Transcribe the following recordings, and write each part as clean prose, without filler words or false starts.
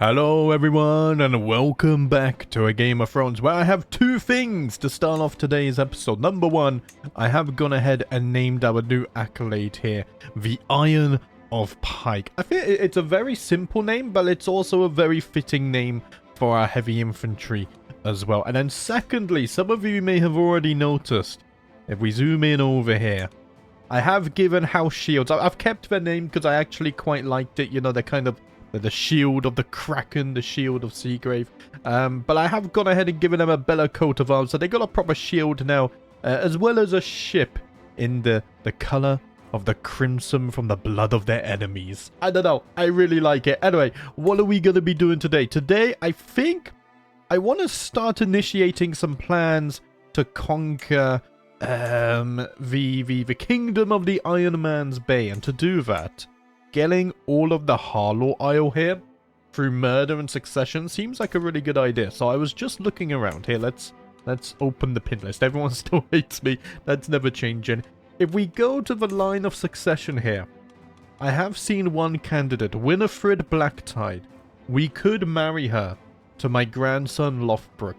Hello everyone and welcome back to a Game of Thrones where I have two things to start off today's episode. Number one, I have gone ahead and named our new accolade here, the Iron of Pike. I think it's a very simple name, but it's also a very fitting name for our heavy infantry as well. And then secondly, some of you may have already noticed, if we zoom in over here, I have given house shields. I've kept their name because I actually quite liked it. You know, they're kind of the shield of the Kraken, the shield of Seagrave. But I have gone ahead and given them a better coat of arms. So they got a proper shield now, as well as a ship in the color of the crimson from the blood of their enemies. I don't know. I really like it. Anyway, what are we going to be doing today? Today, I think I want to start initiating some plans to conquer the kingdom of the Iron Man's Bay. And to do that, getting all of the Harlaw Isle here through murder and succession seems like a really good idea. So I was just looking around here. Let's open the pin list. Everyone still hates me. That's never changing. If we go to the line of succession here, I have seen one candidate, Winifred Blacktide. We could marry her to my grandson Lothbrok.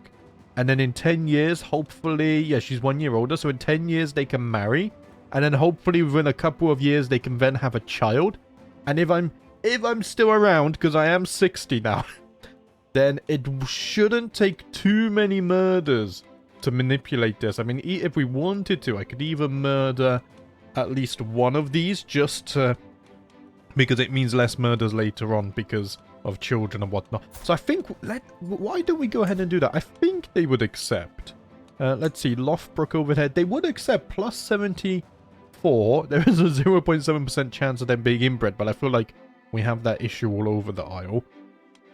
And then in 10 years, hopefully, yeah, she's 1 year older. So in 10 years, they can marry. And then hopefully within a couple of years, they can then have a child. And if I'm still around, because I am 60 now, then it shouldn't take too many murders to manipulate this. I mean, if we wanted to, I could even murder at least one of these just to, because it means less murders later on because of children and whatnot. So I think, why don't we go ahead and do that? I think they would accept. Let's see, Lothbrok over there. They would accept plus 74. There is a 0.7% chance of them being inbred, but I feel like we have that issue all over the Isle.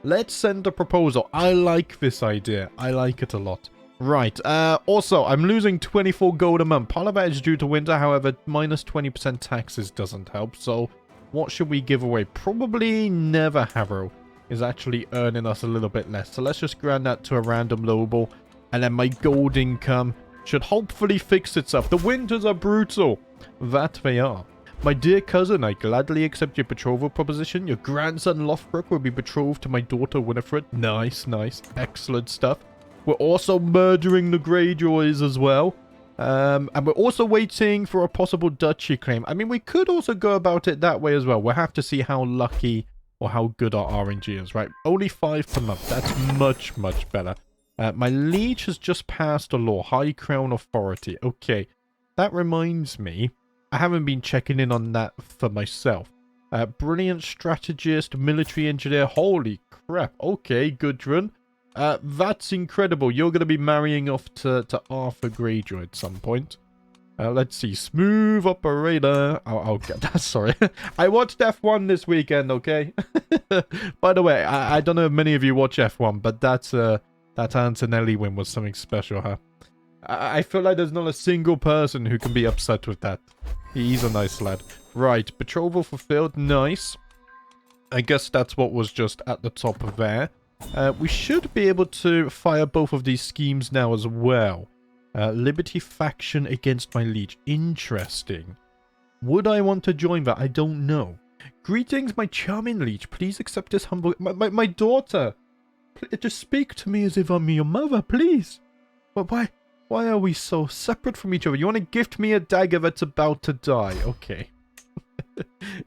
Let's send a proposal. I like this idea. I like it a lot. Right. Also, I'm losing 24 gold a month. Part of that is due to winter. However, minus 20% taxes doesn't help. So, what should we give away? Probably Never Harrow is actually earning us a little bit less. So, let's just grant that to a random noble. And then my gold income should hopefully fix itself. The winters are brutal. That they are. My dear cousin, I gladly accept your betrothal proposition. Your grandson Lothbrok will be betrothed to my daughter Winifred. Nice, nice. Excellent stuff. We're also murdering the Greyjoys as well. And we're also waiting for a possible duchy claim. I mean, we could also go about it that way as well. We'll have to see how lucky or how good our RNG is, right? Only 5 per month. That's much, much better. My liege has just passed a law. High Crown Authority. Okay. That reminds me, I haven't been checking in on that for myself. Brilliant strategist, military engineer. Holy crap. Okay, Gudrun. That's incredible. You're going to be marrying off to Arthur Greyjoy at some point. Let's see. Smooth operator. I'll get that. Sorry. I watched F1 this weekend, okay? By the way, I don't know if many of you watch F1, but that Antonelli win was something special, huh? I feel like there's not a single person who can be upset with that. He's a nice lad. Right, betrothal fulfilled. Nice. I guess that's what was just at the top of there. We should be able to fire both of these schemes now as well. Liberty faction against my liege. Interesting. Would I want to join that? I don't know. Greetings, my charming liege. Please accept this humble... My daughter. Just speak to me as if I'm your mother, please. But why are we so separate from each other? You want to gift me a dagger that's about to die? Okay.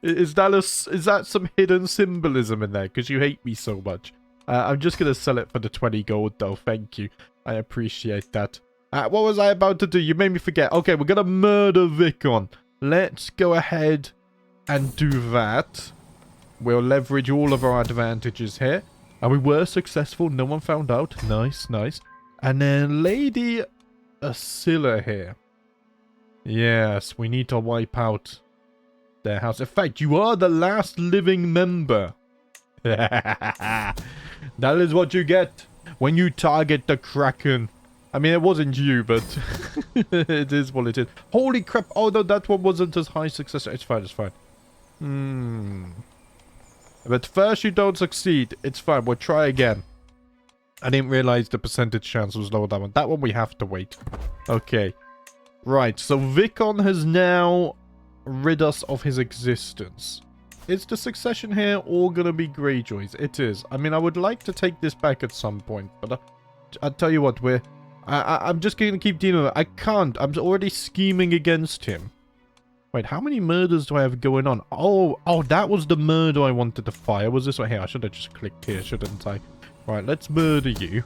Is that some hidden symbolism in there? Because you hate me so much. I'm just going to sell it for the 20 gold, though. Thank you. I appreciate that. What was I about to do? You made me forget. Okay, we're going to murder Vicon. Let's go ahead and do that. We'll leverage all of our advantages here. And we were successful. No one found out. Nice, nice. And then Lady Asilla here. Yes, we need to wipe out their house. In fact, you are the last living member. That is what you get when you target the Kraken. I mean, it wasn't you, but it is what it is. Holy crap. Oh, no, that one wasn't as high success. It's fine, it's fine. But first you don't succeed. It's fine. We'll try again. I didn't realize the percentage chance was lower that one. That one we have to wait. Okay. Right. So Vicon has now rid us of his existence. Is the succession here all gonna be Greyjoys? It is. I mean, I would like to take this back at some point, but I'll tell you what, I'm just gonna keep dealing with it. I can't. I'm already scheming against him. Wait, how many murders do I have going on? Oh, that was the murder I wanted to fire. Was this right here? I should have just clicked here, shouldn't I? Right, let's murder you.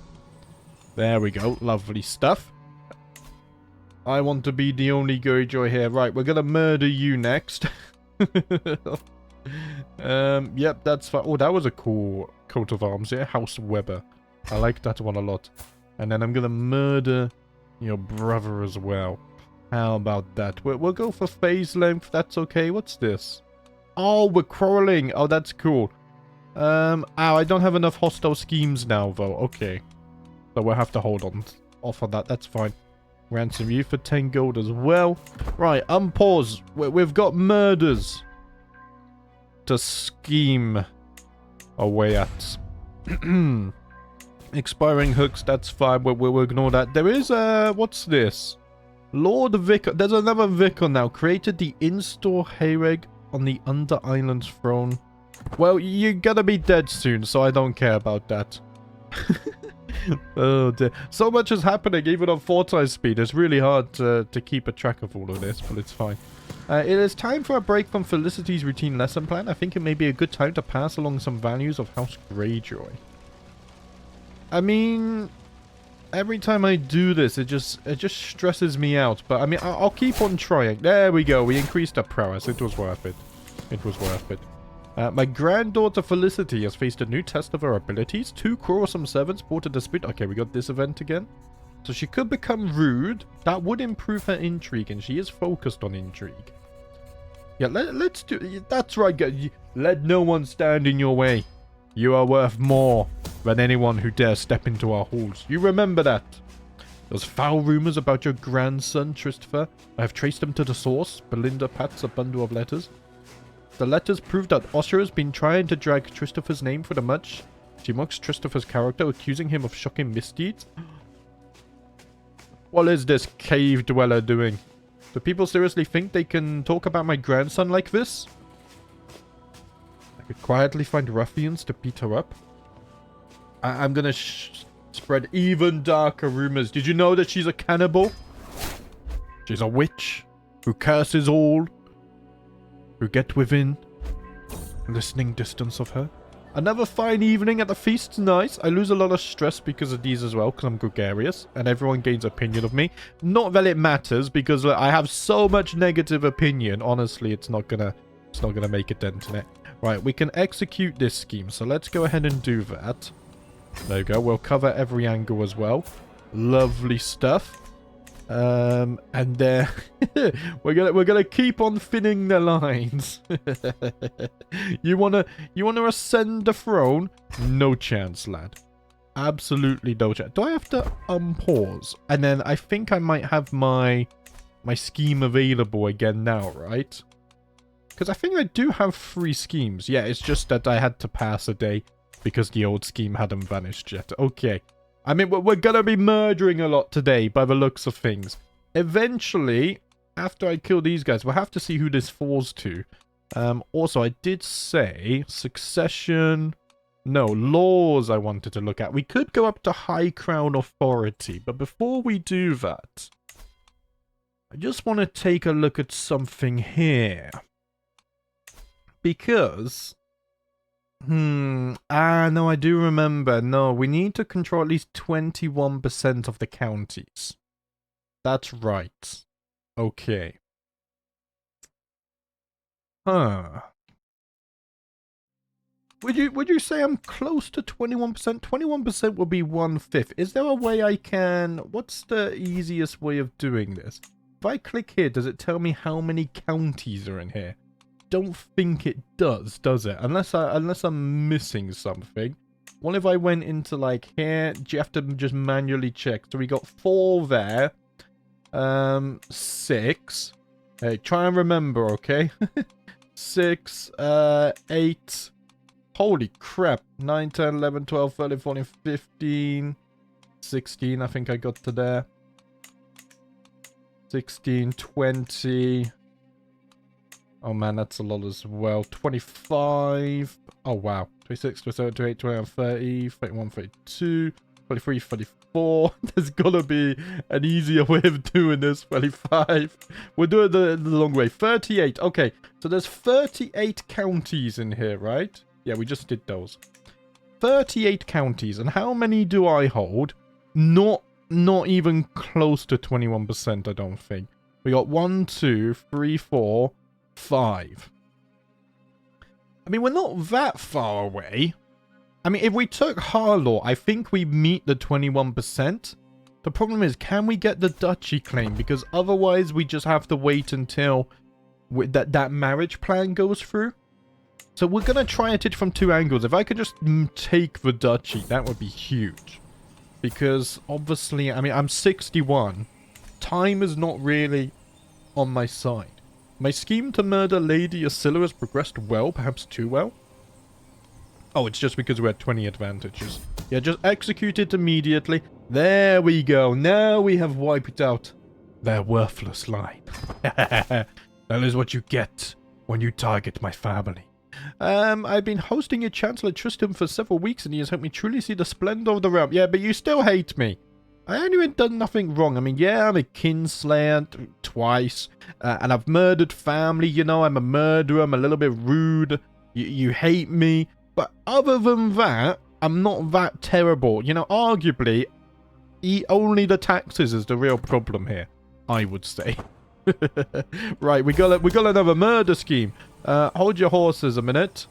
There we go. Lovely stuff. I want to be the only Greyjoy here. Right, we're gonna murder you next. Yep, that's fine. Oh, that was a cool coat of arms here. House Weber. I like that one a lot. And then I'm gonna murder your brother as well. How about that? We'll go for phase length. That's okay. What's this? Oh, we're quarreling. Oh, that's cool. I don't have enough hostile schemes now, though. Okay. So we'll have to hold on off on that. That's fine. Ransom you for 10 gold as well. Right, unpause. We've got murders to scheme away at. Expiring hooks, that's fine. We'll ignore that. There is, what's this? Lord Vicar. There's another Vicar now. Created the in-store Hayreg on the Under Island's throne. Well, you're gonna be dead soon, so I don't care about that. Oh dear. So much is happening even on 4x speed. It's really hard to keep a track of all of this, but it's fine. It is time for a break from Felicity's routine lesson plan. I think it may be a good time to pass along some values of House Greyjoy. I mean, every time I do this, it just stresses me out. But I mean, I'll keep on trying. There we go. We increased our prowess. It was worth it. It was worth it. My granddaughter Felicity has faced a new test of her abilities. 2 quarrelsome servants brought a dispute. Okay, we got this event again. So she could become rude. That would improve her intrigue, and she is focused on intrigue. Yeah, let's do... That's right, guys. Let no one stand in your way. You are worth more than anyone who dares step into our halls. You remember that. Those foul rumors about your grandson, Christopher. I have traced them to the source. Belinda pats a bundle of letters. The letters prove that Osher has been trying to drag Christopher's name through the mud. She mocks Christopher's character, accusing him of shocking misdeeds. What is this cave dweller doing? Do people seriously think they can talk about my grandson like this? I could quietly find ruffians to beat her up. I'm gonna spread even darker rumors. Did you know that she's a cannibal? She's a witch who curses all who get within listening distance of her. Another fine evening at the feast. Nice. I lose a lot of stress because of these as well, because I'm gregarious, and everyone gains opinion of me. Not that it matters, because I have so much negative opinion. Honestly, it's not gonna make a dent in it. Right, we can execute this scheme, so let's go ahead and do that. There you go. We'll cover every angle as well. Lovely stuff. And we're gonna keep on thinning the lines. You wanna ascend the throne? No chance, lad. Absolutely no chance. Do I have to unpause? And then I think I might have my scheme available again now, right? Because I think I do have 3 schemes. Yeah, it's just that I had to pass a day because the old scheme hadn't vanished yet. Okay. I mean, we're gonna be murdering a lot today by the looks of things. Eventually, after I kill these guys, we'll have to see who this falls to. Also, I did say succession... No, laws I wanted to look at. We could go up to High Crown Authority, but before we do that, I just want to take a look at something here. Because... no, I do remember. No, we need to control at least 21% of the counties. That's right. Okay. Huh. Would you say I'm close to 21%? 21% will be 1/5. Is there a way I can... What's the easiest way of doing this? If I click here, does it tell me how many counties are in here? Don't think it does it? Unless I'm missing something. What if I went into like here? Do you have to just manually check? So we got 4 there. 6. Hey, try and remember, okay? 6, 8. Holy crap. 9, 10, 11, 12, 13, 14, 15, 16. I think I got to there. 16, 20. Oh man, that's a lot as well. 25. Oh wow. 26, 27, 28, 29, 30, 31, 32, 23, 34. There's gotta be an easier way of doing this. 25. We'll do it the long way. 38. Okay, so there's 38 counties in here, right? Yeah, we just did those. 38 counties. And how many do I hold? Not even close to 21%, I don't think. We got 1, 2, 3, 4, 5. I mean, we're not that far away. I mean, if we took Harlaw, I think we meet the 21%. The problem is, can we get the duchy claim? Because otherwise, we just have to wait until that marriage plan goes through. So we're going to try at it from 2 angles. If I could just take the duchy, that would be huge. Because, obviously, I mean, I'm 61. Time is not really on my side. My scheme to murder Lady Asilla has progressed well, perhaps too well. Oh, it's just because we had 20 advantages. Yeah, just execute it immediately. There we go. Now we have wiped out their worthless line. That is what you get when you target my family. I've been hosting your Chancellor Tristram for several weeks, and he has helped me truly see the splendor of the realm. Yeah, but you still hate me. I haven't done nothing wrong. I mean, yeah, I'm a kinslayer twice, and I've murdered family, you know, I'm a murderer, I'm a little bit rude, you hate me, but other than that, I'm not that terrible. You know, arguably, only the taxes is the real problem here, I would say. Right, we got another murder scheme. Hold your horses a minute.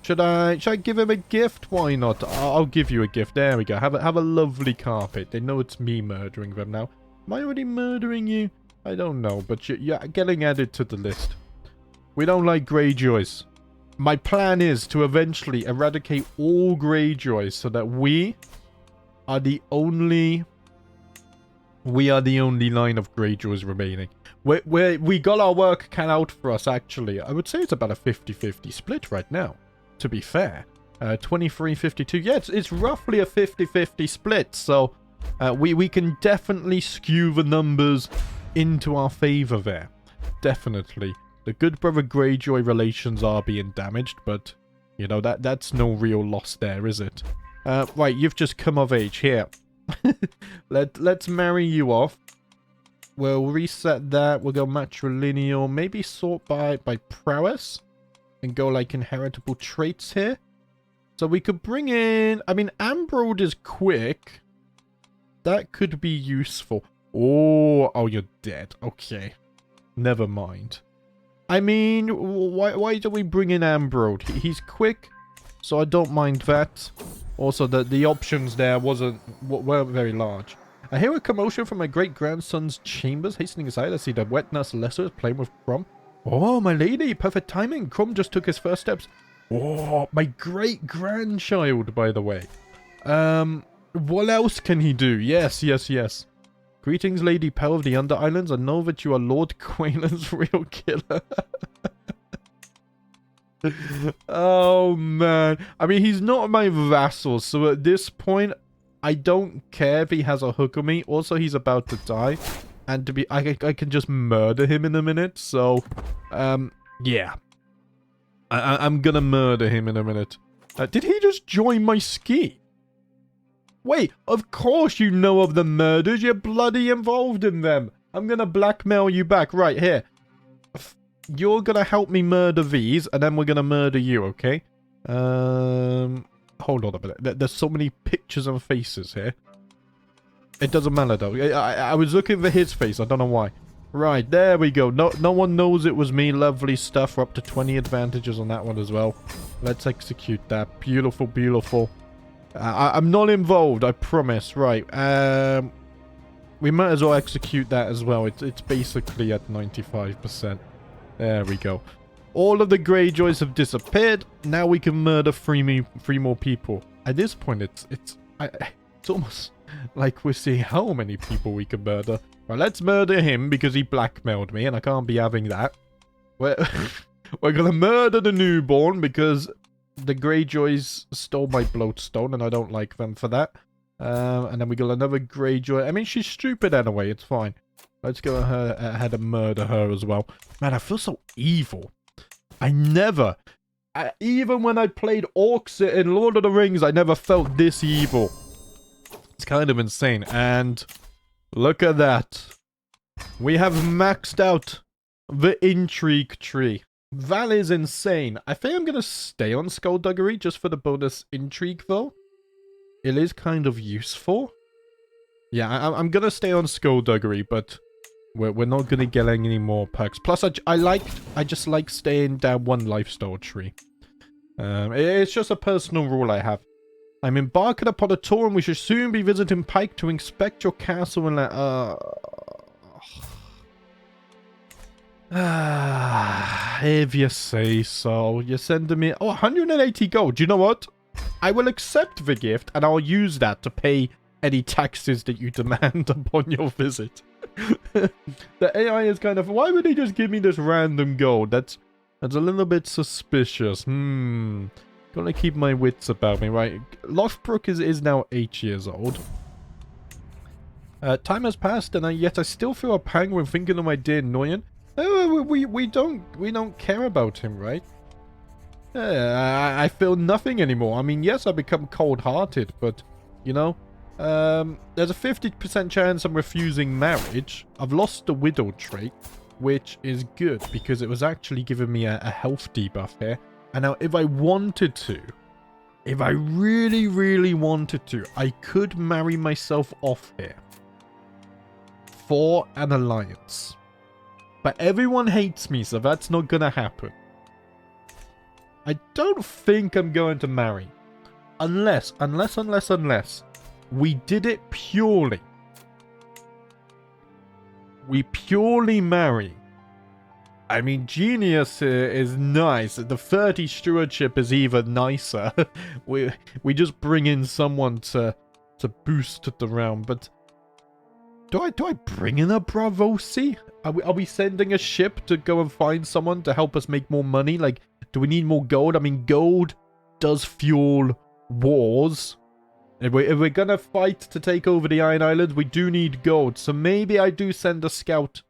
Should I give him a gift? Why not? I'll give you a gift. There we go. Have a lovely carpet. They know it's me murdering them now. Am I already murdering you? I don't know, but you're getting added to the list. We don't like Greyjoys. My plan is to eventually eradicate all Greyjoys so that we are the only line of Greyjoys remaining. We got our work cut out for us, actually. I would say it's about a 50-50 split right now. To be fair, 23-52. Yeah, it's roughly a 50-50 split. So we can definitely skew the numbers into our favor there. Definitely. The good brother Greyjoy relations are being damaged, but you know that's no real loss there, is it? Right, you've just come of age here. Let's marry you off. We'll reset that. We'll go matrilineal. Maybe sort by prowess. And go like inheritable traits here. So we could bring in... I mean, Ambrode is quick. That could be useful. Oh, you're dead. Okay. Never mind. I mean, why don't we bring in Ambrode? He's quick, so I don't mind that. Also, the options there weren't very large. I hear a commotion from my great-grandson's chambers. Hastening aside, I see the wet nurse Lesser playing with Crom. Oh, my lady, perfect timing. Crom just took his first steps. Oh, my great-grandchild, by the way. What else can he do? Yes. Greetings, Lady Pell of the Under Islands. I know that you are Lord Quaylen's real killer. Oh, man. I mean, he's not my vassal, so at this point, I don't care if he has a hook on me. Also, he's about to die. And to be, I can just murder him in a minute. So, yeah. I'm gonna murder him in a minute. Did he just join my scheme? Wait, of course you know of the murders. You're bloody involved in them. I'm gonna blackmail you back. Right, here. You're gonna help me murder these, and then we're gonna murder you, okay? Hold on a minute. There's so many pictures and faces here. It doesn't matter, though. I was looking for his face. I don't know why. Right, there we go. No one knows it was me. Lovely stuff. We're up to 20 advantages on that one as well. Let's execute that. Beautiful, beautiful. I'm not involved, I promise. Right. We might as well execute that as well. It's basically at 95%. There we go. All of the Greyjoys have disappeared. Now we can murder three more people. At this point, it's almost like we're seeing how many people we can murder. Right, let's murder him because he blackmailed me, and I can't be having that. We're gonna murder the newborn because the Greyjoys stole my bloatstone, and I don't like them for that. And then we got another Greyjoy. I mean, she's stupid anyway. It's fine. Let's go ahead and murder her as well. Man, I feel so evil. Even when I played orcs in Lord of the Rings, I never felt this evil. It's kind of insane. And look at that. We have maxed out the intrigue tree. That is insane. I think I'm going to stay on Skullduggery just for the bonus intrigue, though. It is kind of useful. Yeah, I'm going to stay on Skullduggery, but we're not going to get any more perks. Plus, I just like staying down one lifestyle tree. It's just a personal rule I have. I'm embarking upon a tour and we should soon be visiting Pike to inspect your castle and if you say so. You're sending me... Oh, 180 gold. Do you know what? I will accept the gift and I'll use that to pay any taxes that you demand upon your visit. The AI is kind of... Why would he just give me this random gold? That's a little bit suspicious. Gotta keep my wits about me, right? Lothbrok is now 8 years old. Time has passed and yet I still feel a pang when thinking of my dear Noyan. We don't care about him, right? I feel nothing anymore. I mean, yes, I become cold-hearted, but, you know, there's a 50% chance I'm refusing marriage. I've lost the widow trait, which is good because it was actually giving me a health debuff here. And now, if I wanted to, if I really, really wanted to, I could marry myself off here for an alliance. But everyone hates me, so that's not gonna happen. I don't think I'm going to marry. Unless we did it purely. We purely marry. I mean, genius is nice. The 30 stewardship is even nicer. we just bring in someone to boost the round. But do I bring in a Bravosi? Are we sending a ship to go and find someone to help us make more money? Like, do we need more gold? I mean, gold does fuel wars. If we're gonna fight to take over the Iron Islands, we do need gold. So maybe I do send a scout,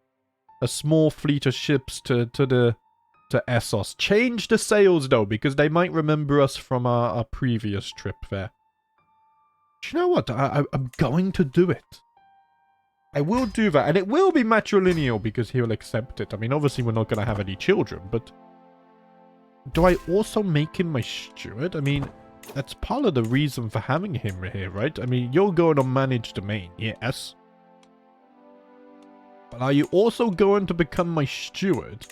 a small fleet of ships to Essos. Change the sails though, because they might remember us from our previous trip there. Do you know what? I'm going to do it. I will do that, and it will be matrilineal because he'll accept it. I mean, obviously we're not going to have any children, but do I also make him my steward? I mean, that's part of the reason for having him here, right? I mean, you're going to manage domain, yes. But are you also going to become my steward?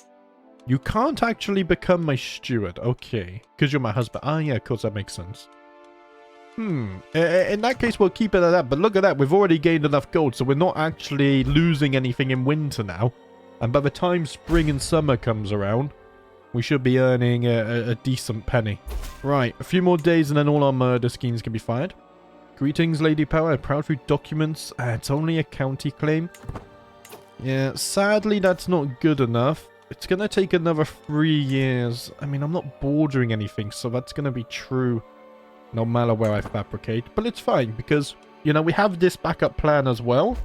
You can't actually become my steward, okay. Because you're my husband. Ah, yeah, of course, that makes sense. In that case, we'll keep it at that. But look at that, we've already gained enough gold, so we're not actually losing anything in winter now. And by the time spring and summer comes around, we should be earning a decent penny. Right, a few more days and then all our murder schemes can be fired. Greetings, Lady Power. I proud through documents. It's only a county claim. Yeah, sadly, that's not good enough. It's going to take another 3 years. I mean, I'm not bordering anything, so that's going to be true no matter where I fabricate. But it's fine, because, you know, we have this backup plan as well.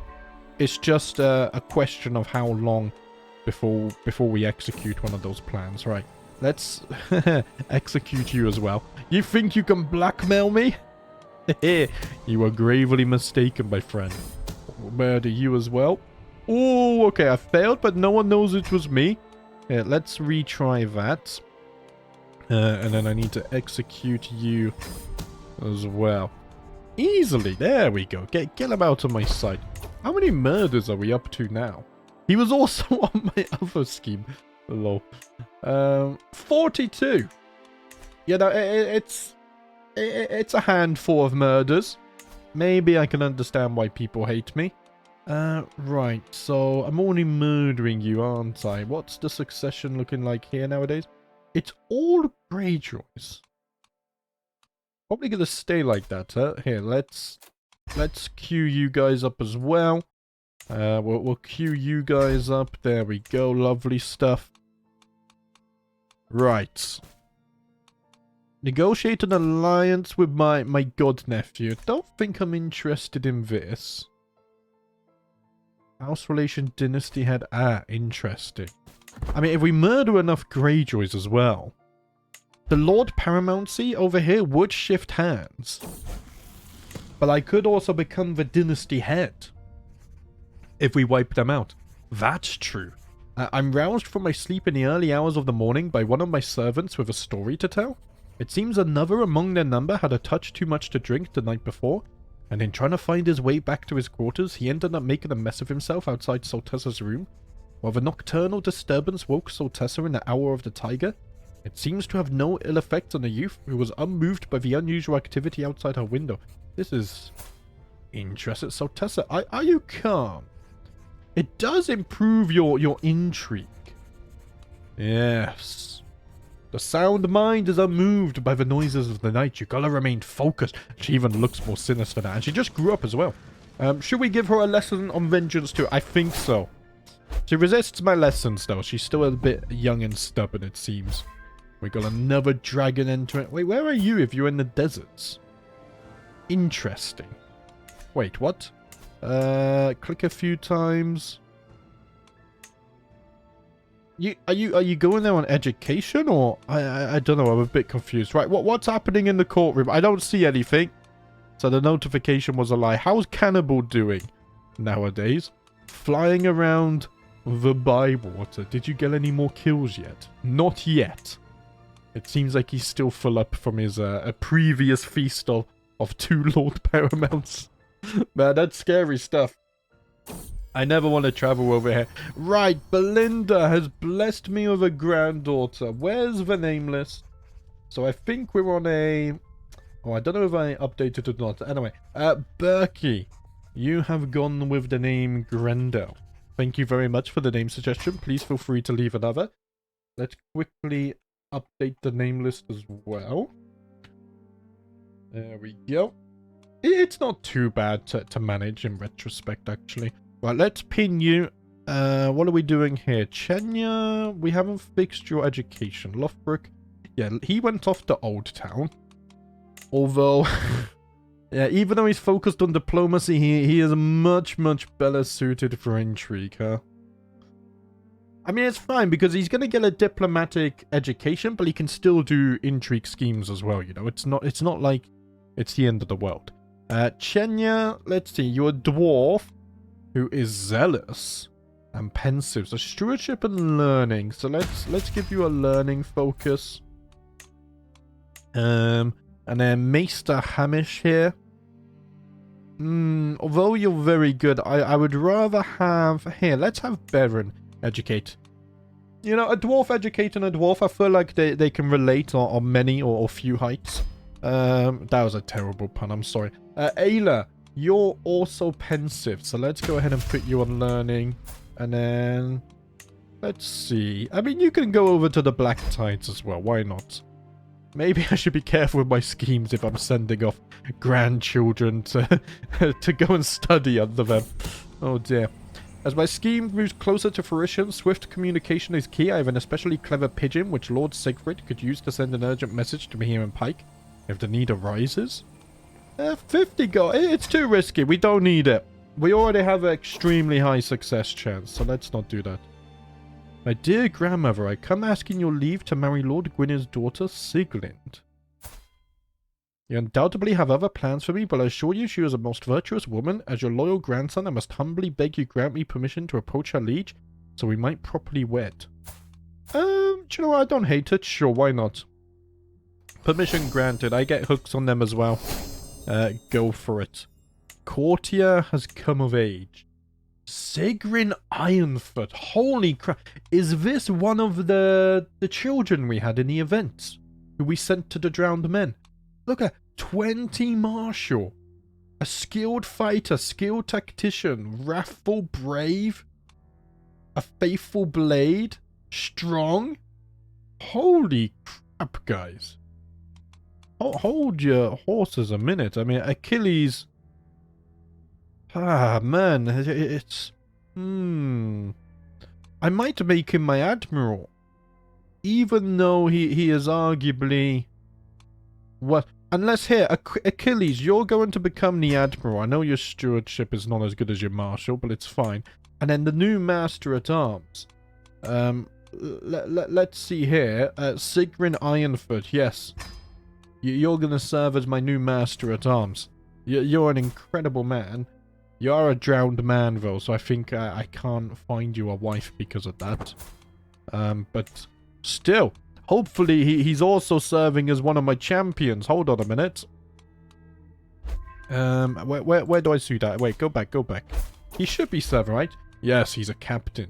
It's just a question of how long before we execute one of those plans. Right, let's execute you as well. You think you can blackmail me? You are gravely mistaken, my friend. Murder you as well. Oh, okay, I failed, but no one knows it was me. Yeah, let's retry that. And then I need to execute you as well. Easily. There we go. Get him out of my sight. How many murders are we up to now? He was also on my other scheme. Lol. 42. You know, it's a handful of murders. Maybe I can understand why people hate me. Right, so I'm only murdering you, aren't I? What's the succession looking like here nowadays? It's all Greyjoys. Probably gonna stay like that, huh? Here, let's queue you guys up as well. We'll queue you guys up. There we go, lovely stuff. Right. Negotiate an alliance with my god nephew. Don't think I'm interested in this. House relation, dynasty head. Ah, interesting. I mean, if we murder enough Greyjoys as well, the Lord Paramountcy over here would shift hands. But I could also become the dynasty head if we wipe them out. That's true. I'm roused from my sleep in the early hours of the morning by one of my servants with a story to tell. It seems another among their number had a touch too much to drink the night before, and in trying to find his way back to his quarters, he ended up making a mess of himself outside Soltessa's room. While the nocturnal disturbance woke Soltessa in the hour of the tiger, it seems to have no ill effect on the youth, who was unmoved by the unusual activity outside her window. This is interesting. Soltessa, are you calm? It does improve your intrigue. Yes. The sound mind is unmoved by the noises of the night. You gotta remain focused. She even looks more sinister now. And she just grew up as well. Should we give her a lesson on vengeance too? I think so. She resists my lessons though. She's still a bit young and stubborn, it seems. We got another dragon entering. Wait, where are you if you're in the deserts? Interesting. Wait, what? Click a few times. Are you going there on education or I don't know, I'm a bit confused. Right, what's happening in the courtroom? I don't see anything. So the notification was a lie. How's Cannibal doing nowadays? Flying around the Bywater. Did you get any more kills yet? Not yet. It seems like he's still full up from his a previous feast of 2 Lord Paramounts. Man, that's scary stuff. I never want to travel over here. Right, Belinda has blessed me with a granddaughter. Where's the name list? So I think we're on a... Oh, I don't know if I updated it or not. Anyway, Berkey, you have gone with the name Grendel. Thank you very much for the name suggestion. Please feel free to leave another. Let's quickly update the name list as well. There we go. It's not too bad to manage in retrospect, actually. Right, let's pin you. What are we doing here? Chenya, we haven't fixed your education. Loughbrook, yeah, he went off to Old Town. Although, yeah, even though he's focused on diplomacy, he is much better suited for intrigue, huh? I mean, it's fine because he's going to get a diplomatic education, but he can still do intrigue schemes as well, you know? It's not like it's the end of the world. Chenya, let's see, you're a dwarf who is zealous and pensive. So stewardship and learning. So let's give you a learning focus. And then Maester Hamish here. Although you're very good, I would rather have... Here, let's have Baron educate. You know, a dwarf educating a dwarf, I feel like they can relate on many or few heights. That was a terrible pun, I'm sorry. Ayla, you're also pensive, so let's go ahead and put you on learning. And then... Let's see. I mean, you can go over to the Black Tides as well, why not? Maybe I should be careful with my schemes if I'm sending off grandchildren to, to go and study under them. Oh dear. As my scheme moves closer to fruition, swift communication is key. I have an especially clever pigeon which Lord Siegfried could use to send an urgent message to me here in Pike if the need arises. 50 gold. It's too risky. We don't need it. We already have an extremely high success chance, so let's not do that. My dear grandmother, I come asking your leave to marry Lord Gwynner's daughter, Sieglind. You undoubtedly have other plans for me, but I assure you she is a most virtuous woman. As your loyal grandson, I must humbly beg you grant me permission to approach her liege, so we might properly wed. Do you know what? I don't hate it. Sure, why not? Permission granted. I get hooks on them as well. Go for it. Courtier has come of age. Sigrin Ironfoot. Holy crap. Is this one of the children we had in the event? Who we sent to the drowned men? Look at 20 martial. A skilled fighter, skilled tactician, wrathful brave, a faithful blade, strong. Holy crap, guys. Hold your horses a minute. I mean, Achilles... Ah, man, it's... I might make him my admiral. Even though he is arguably... What? Unless here, Achilles, you're going to become the admiral. I know your stewardship is not as good as your marshal, but it's fine. And then the new Master at Arms. Let's see here. Sigrin Ironfoot, yes. You're going to serve as my new Master at Arms. You're an incredible man. You are a drowned man, though, so I think I can't find you a wife because of that. But still, hopefully he's also serving as one of my champions. Hold on a minute. Where do I see that? Wait, go back. He should be serving, right? Yes, he's a captain.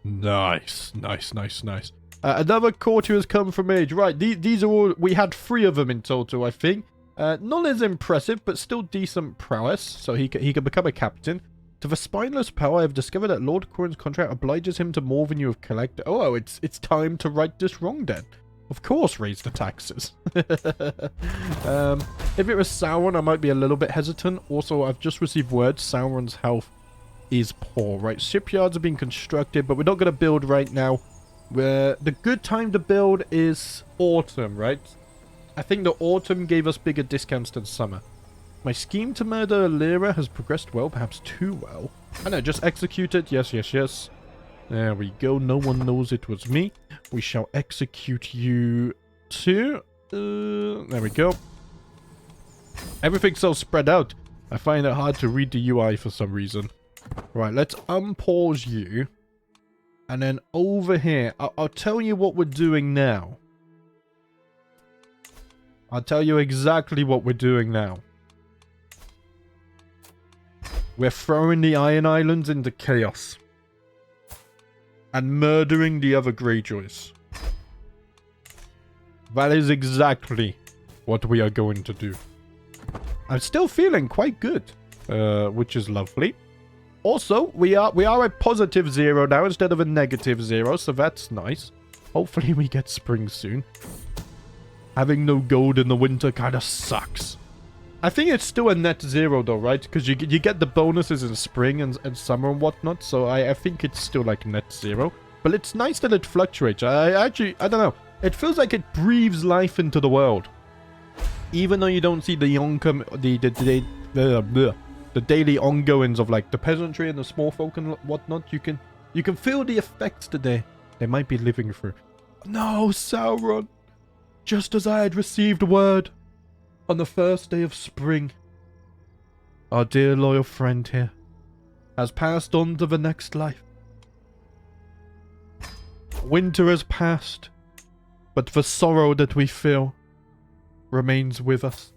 Nice. Another courtier has come from age. Right, these are all... We had 3 of them in total, I think. Not as impressive, but still decent prowess, so he can become a captain. To the spineless power, I have discovered that Lord Corrin's contract obliges him to more than you have collected. Oh, it's time to right this wrong then. Of course, raise the taxes. If it was Sauron, I might be a little bit hesitant. Also, I've just received word Sauron's health is poor, right? Shipyards are being constructed, but we're not going to build right now. The good time to build is autumn, right? I think the autumn gave us bigger discounts than summer. My scheme to murder Lyra has progressed well, perhaps too well. I know, just execute it. Yes. There we go. No one knows it was me. We shall execute you too. There we go. Everything's so spread out. I find it hard to read the UI for some reason. Right, let's unpause you. And then over here, I'll tell you what we're doing now. I'll tell you exactly what we're doing now. We're throwing the Iron Islands into chaos. And murdering the other Greyjoys. That is exactly what we are going to do. I'm still feeling quite good, which is lovely. Also, we are a positive 0 now instead of a negative 0, so that's nice. Hopefully we get spring soon. Having no gold in the winter kind of sucks. I think it's still a net 0 though, right? Because you get the bonuses in spring and summer and whatnot, so I think it's still like net 0. But it's nice that it fluctuates. I don't know. It feels like it breathes life into the world. Even though you don't see the daily ongoings of like the peasantry and the small folk and whatnot, you can feel the effects that they might be living through. No, Sauron! Just as I had received word on the first day of spring, our dear loyal friend here has passed on to the next life. Winter has passed, but the sorrow that we feel remains with us.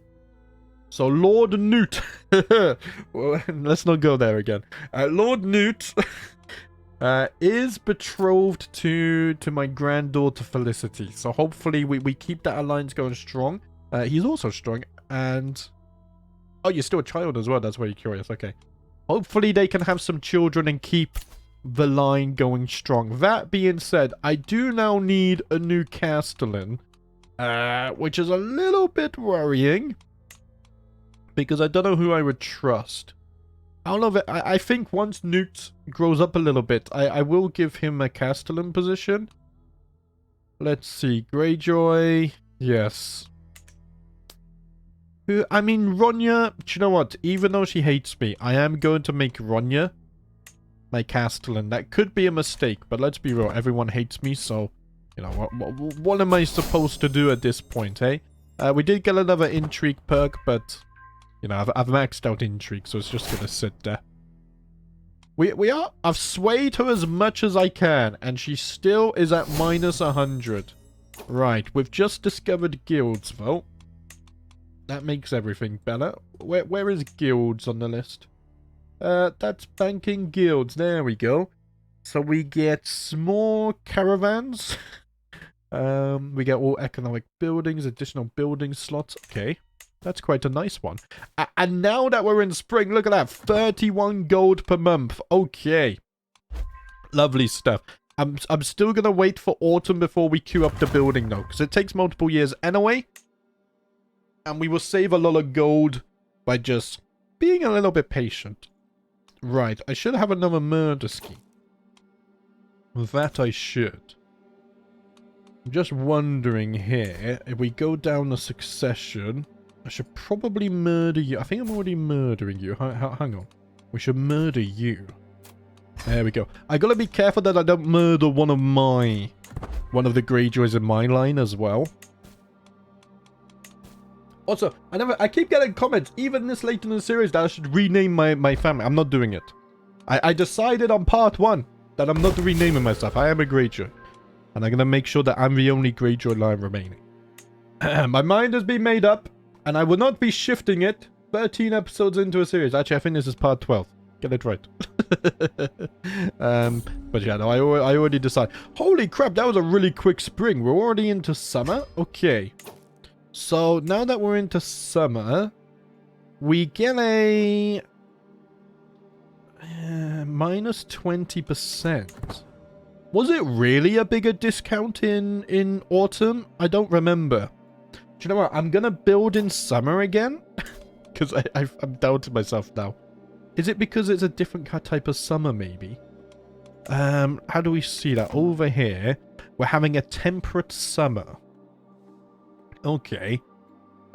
So Lord Newt, well, let's not go there again. Lord Newt is betrothed to my granddaughter Felicity. So hopefully we keep that alliance going strong. He's also strong, and oh, you're still a child as well. That's why you're curious. Okay, hopefully they can have some children and keep the line going strong. That being said, I do now need a new castellan, which is a little bit worrying. Because I don't know who I would trust. I don't know if I think once Newt grows up a little bit, I will give him a castellan position. Let's see. Greyjoy. Yes. I mean, Ronya. Do you know what? Even though she hates me, I am going to make Ronya my castellan. That could be a mistake, but let's be real. Everyone hates me, so... You know, what am I supposed to do at this point, eh? We did get another intrigue perk, but... You know, I've maxed out intrigue, so it's just gonna sit there. I've swayed her as much as I can, and she still is at minus 100. Right, we've just discovered guilds, though. That makes everything better. Where is guilds on the list? That's banking guilds. There we go. So we get more caravans. We get all economic buildings, additional building slots. Okay. That's quite a nice one. And now that we're in spring, look at that. 31 gold per month. Okay. Lovely stuff. I'm still going to wait for autumn before we queue up the building, though. Because it takes multiple years anyway. And we will save a lot of gold by just being a little bit patient. Right. I should have another murder scheme. That I should. I'm just wondering here. If we go down the succession... I should probably murder you. I think I'm already murdering you. Hang on. We should murder you. There we go. I gotta be careful that I don't murder one of the Greyjoys in my line as well. Also, I keep getting comments, even this late in the series, that I should rename my family. I'm not doing it. I decided on part 1 that I'm not renaming myself. I am a Greyjoy. And I'm gonna make sure that I'm the only Greyjoy line remaining. My mind has been made up, and I will not be shifting it 13 episodes into a series. Actually, I think this is part 12. Get it right. But yeah, no, I already decided. Holy crap, that was a really quick spring. We're already into summer? Okay. So, now that we're into summer, we get a... minus 20%. Was it really a bigger discount in autumn? I don't remember. Do you know what? I'm gonna build in summer again. Because I'm doubting myself now. Is it because it's a different type of summer, maybe? How do we see that? Over here, we're having a temperate summer. Okay.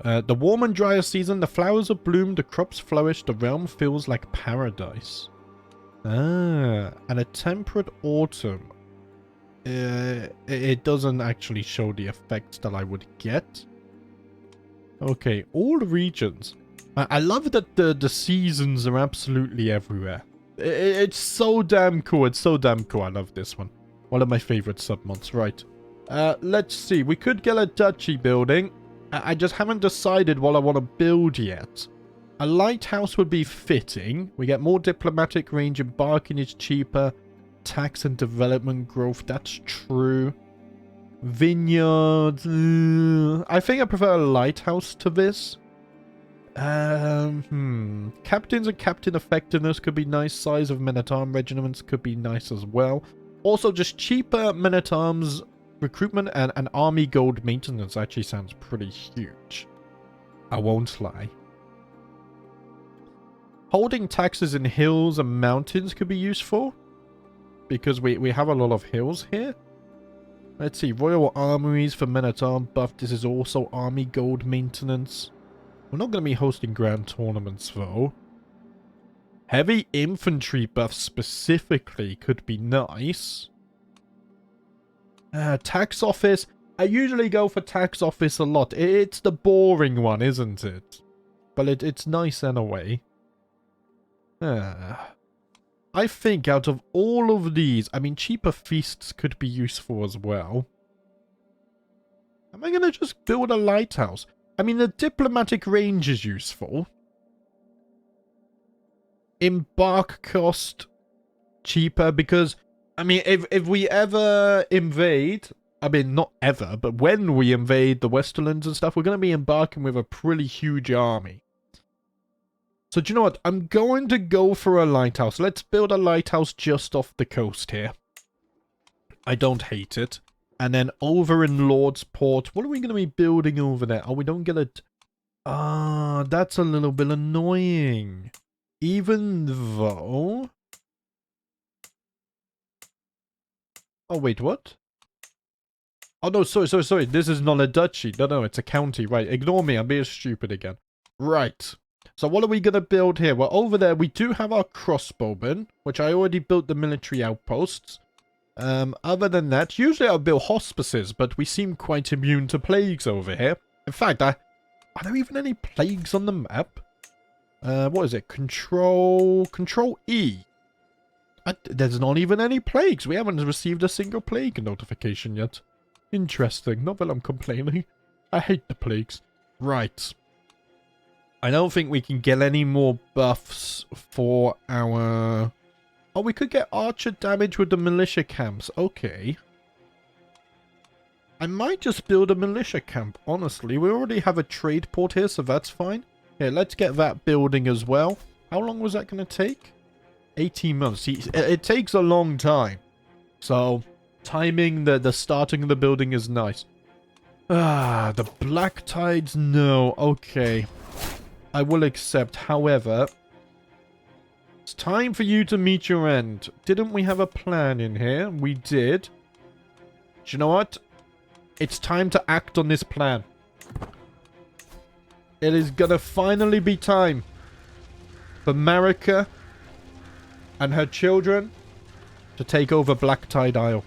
The warm and drier season, the flowers are bloomed, the crops flourish, the realm feels like paradise. Ah, and a temperate autumn. It doesn't actually show the effects that I would get. Okay, all regions. I love that the seasons are absolutely everywhere. It's so damn cool. It's so damn cool. I love this one. One of my favorite submods. Right. Let's see. We could get a duchy building. I just haven't decided what I want to build yet. A lighthouse would be fitting. We get more diplomatic range. Embarking is cheaper. Tax and development growth. That's true. Vineyards. I think I prefer a lighthouse to this. Captains and captain effectiveness could be nice. Size of men-at-arms regiments could be nice as well. Also, just cheaper men-at-arms recruitment and army gold maintenance actually sounds pretty huge. I won't lie. Holding taxes in hills and mountains could be useful. Because we have a lot of hills here. Let's see. Royal armories for men-at-arms buff. This is also army gold maintenance. We're not going to be hosting grand tournaments, though. Heavy infantry buffs specifically could be nice. Tax office. I usually go for tax office a lot. It's the boring one, isn't it? But it's nice anyway. I think out of all of these, I mean, cheaper feasts could be useful as well. Am I going to just build a lighthouse? I mean, the diplomatic range is useful. Embark cost cheaper because, I mean, if we ever invade, I mean, not ever, but when we invade the Westerlands and stuff, we're going to be embarking with a pretty huge army. So, do you know what? I'm going to go for a lighthouse. Let's build a lighthouse just off the coast here. I don't hate it. And then over in Lordsport, what are we going to be building over there? Oh, we don't get it. Ah, that's a little bit annoying. Even though... Oh, wait, what? Oh, no, sorry. This is not a duchy. No, it's a county. Right, ignore me. I'm being stupid again. Right. So what are we going to build here? Well, over there, we do have our crossbowmen, which I already built the military outposts. Other than that, usually I'll build hospices, but we seem quite immune to plagues over here. In fact, are there even any plagues on the map? What is it? Control E. There's not even any plagues. We haven't received a single plague notification yet. Interesting. Not that I'm complaining. I hate the plagues. Right. I don't think we can get any more buffs for our... Oh, we could get archer damage with the militia camps. Okay. I might just build a militia camp, honestly. We already have a trade port here, so that's fine. Here, let's get that building as well. How long was that going to take? 18 months. See, it takes a long time. So, timing the starting of the building is nice. Ah, the Black Tides, no. Okay. I will accept, however... It's time for you to meet your end. Didn't we have a plan in here? We did. Do you know what? It's time to act on this plan. It is gonna finally be time for Marika and her children to take over Black Tide Isle.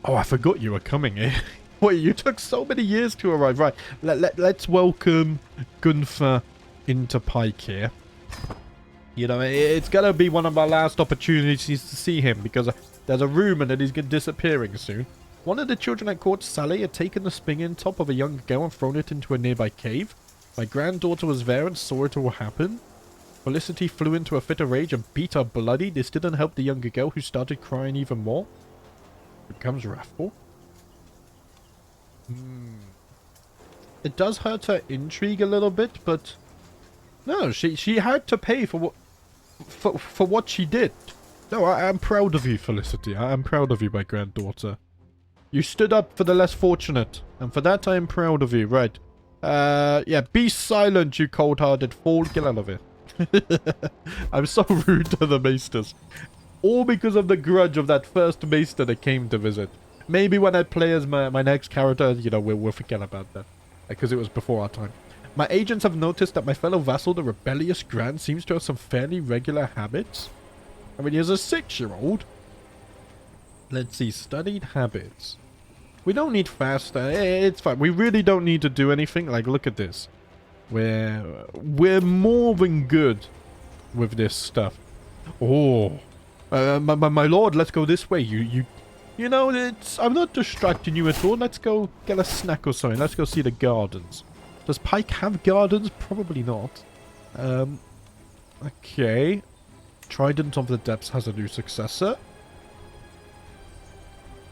Oh, I forgot you were coming here. Wait, you took so many years to arrive. Right, let's welcome Gunther into Pike here. You know, it's gonna be one of our last opportunities to see him, because there's a rumor that he's disappearing soon. One of the children at court, Sally, had taken the spinning top of a young girl and thrown it into a nearby cave. My granddaughter was there and saw it all happen. Felicity flew into a fit of rage and beat her bloody. This didn't help the younger girl, who started crying even more. Here comes wrathful. It does hurt her intrigue a little bit, but no, she had to pay for what she did. No, I am proud of you, Felicity. I am proud of you, my granddaughter. You stood up for the less fortunate, and for that I am proud of you. Right. Yeah, be silent, you cold-hearted fool. Get out of it. I'm so rude to the maesters. All because of the grudge of that first maester that came to visit. Maybe when I play as my next character, you know, we'll forget about that. Because it was before our time. My agents have noticed that my fellow vassal, the rebellious Grant, seems to have some fairly regular habits. I mean, he's a 6-year-old. Let's see, studied habits. We don't need faster. It's fine. We really don't need to do anything. Like, look at this. We're more than good with this stuff. Oh, my lord, let's go this way. You know, I'm not distracting you at all. Let's go get a snack or something. Let's go see the gardens. Does Pike have gardens? Probably not. Okay. Trident of the Depths has a new successor.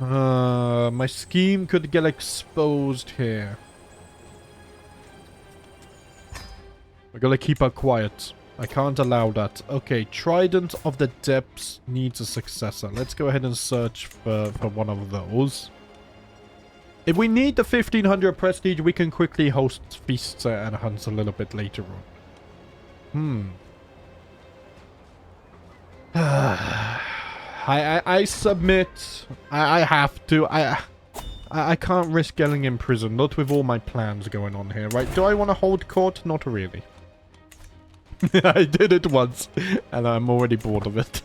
My scheme could get exposed here. We're gonna keep her quiet. I can't allow that. Okay, Trident of the Depths needs a successor. Let's go ahead and search for one of those. If we need the 1500 prestige, we can quickly host feasts and hunts a little bit later on. I submit. I have to. I can't risk getting in prison. Not with all my plans going on here, right? Do I want to hold court? Not really. I did it once, and I'm already bored of it.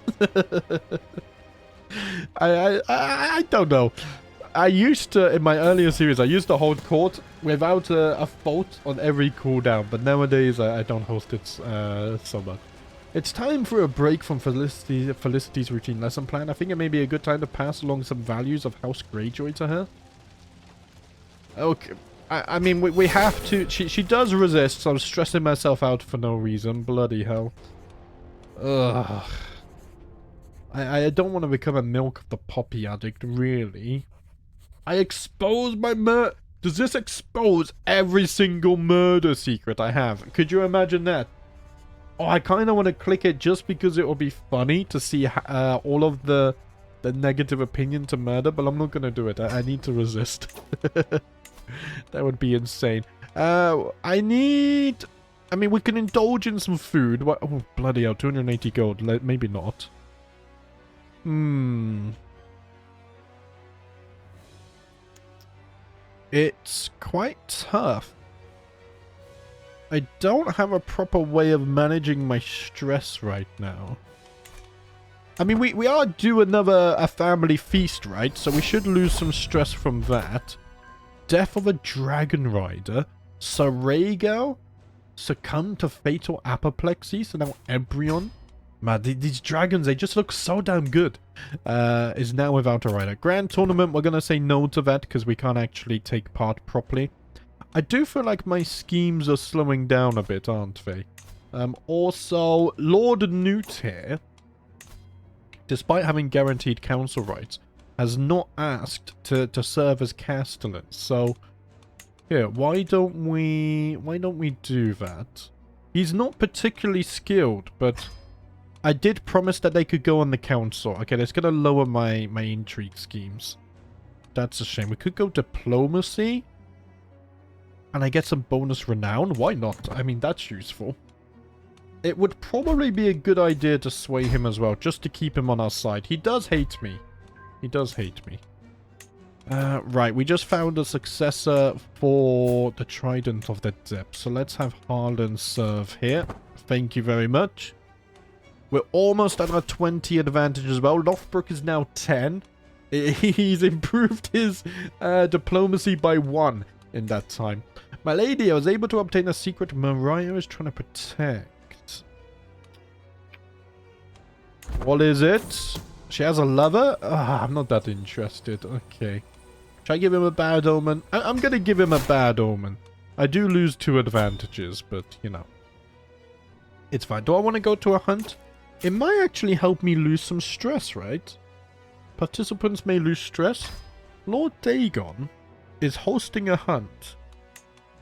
I don't know. I used to, in my earlier series, I used to hold court without a fault on every cooldown, but nowadays I don't host it so much. It's time for a break from Felicity's routine lesson plan. I think it may be a good time to pass along some values of House Greyjoy to her. Okay. I mean, we have to... She does resist, so I'm stressing myself out for no reason. Bloody hell. Ugh. I don't want to become a milk of the poppy addict, really. I expose my Does this expose every single murder secret I have? Could you imagine that? Oh, I kind of want to click it just because it will be funny to see all of the negative opinion to murder, but I'm not going to do it. I need to resist. That would be insane. I mean, we can indulge in some food. What? Oh, bloody hell, 280 gold. Maybe not. It's quite tough. I don't have a proper way of managing my stress right now. I mean, we are due a family feast, right? So we should lose some stress from that. Death of a dragon rider. Sarego succumbed to fatal apoplexy. So now Embryon. Man, these dragons, they just look so damn good. Is now without a rider. Grand tournament, we're going to say no to that because we can't actually take part properly. I do feel like my schemes are slowing down a bit, aren't they? Also, Lord Newt here, despite having guaranteed council rights, has not asked to serve as castellan. So, yeah, why don't we do that? He's not particularly skilled, but I did promise that they could go on the council. Okay, that's gonna lower my intrigue schemes. That's a shame. We could go diplomacy, and I get some bonus renown. Why not? I mean, that's useful. It would probably be a good idea to sway him as well, just to keep him on our side. He does hate me. He does hate me. Right, we just found a successor for the Trident of the Depths. So let's have Harlan serve here. Thank you very much. We're almost at our 20 advantage as well. Lothbrok is now 10. He's improved his diplomacy by 1 in that time. My lady, I was able to obtain a secret Mariah is trying to protect. What is it? She has a lover? I'm not that interested. Okay. Should I give him a bad omen? I'm going to give him a bad omen. I do lose 2 advantages, but, you know. It's fine. Do I want to go to a hunt? It might actually help me lose some stress, right? Participants may lose stress. Lord Dagon is hosting a hunt.